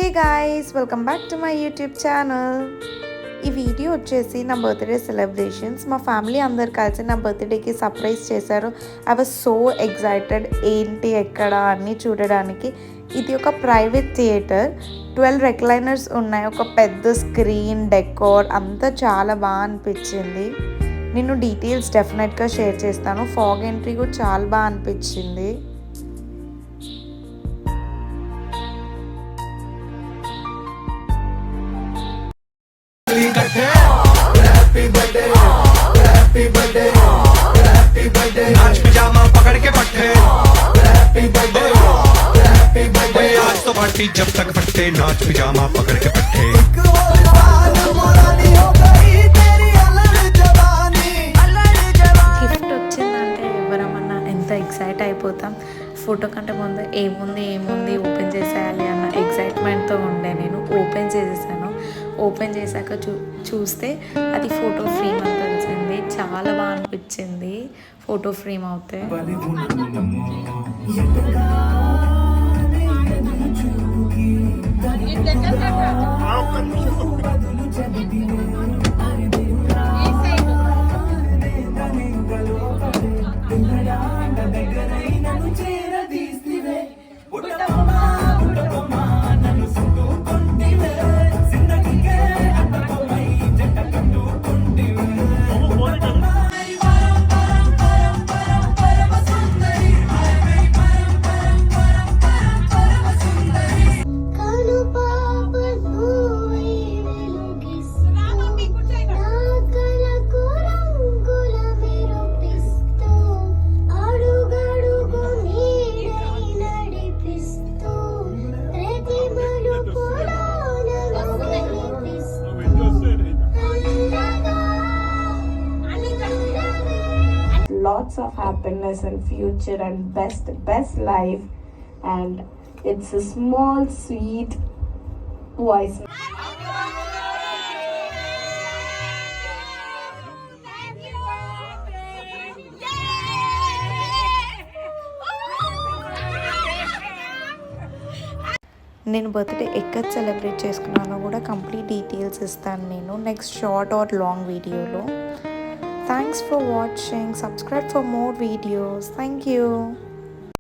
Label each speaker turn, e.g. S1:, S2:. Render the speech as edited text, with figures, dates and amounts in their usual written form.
S1: Hey guys, welcome back to my YouTube channel. ఈ video వచ్చేసి నా బర్త్డే సెలబ్రేషన్స్. మా ఫ్యామిలీ అందరు కలిసి నా బర్త్డేకి సర్ప్రైజ్ చేశారు. ఐ వాజ్ సో ఎక్సైటెడ్ ఏంటి ఎక్కడ అన్నీ చూడడానికి. ఇది ఒక ప్రైవేట్ థియేటర్, 12 రెక్లైనర్స్ ఉన్నాయి, ఒక పెద్ద స్క్రీన్, డెకోర్ అంతా చాలా బాగా అనిపించింది. నేను డీటెయిల్స్ డెఫినెట్గా షేర్ చేస్తాను. ఫాగ్ ఎంట్రీ కూడా చాలా బాగా అనిపించింది.
S2: नाच पिजामा पकड़ के पट्टे आज तो पार्टी जब तक फट्टे नाच पिजामा पकड़ के पट्टे
S1: గిఫ్ట్ వచ్చిందంటే ఎవరమన్నా ఎంత ఎక్సైట్ అయిపోతాం. ఫోటో కంటే ముందు ఏముంది ఓపెన్ చేసేయాలి అన్న ఎక్సైట్మెంట్తో ఉండే నేను ఓపెన్ చేసేసాను. ఓపెన్ చేశాక చూస్తే అది ఫోటో ఫ్రేమ్ అని తెలిసింది. చాలా బాగా అనిపించింది ఫోటో ఫ్రేమ్ అవుతే.
S3: Lots of happiness and future and best life, and it's a small sweet voice.
S1: నేను బర్త్డే ఎక్కడ సెలబ్రేట్ చేసుకున్నానో కూడా కంప్లీట్ డీటెయిల్స్ ఇస్తాను నేను నెక్స్ట్ షార్ట్ ఆర్ లాంగ్ వీడియోలో. Thanks for watching. Subscribe for more videos. Thank you.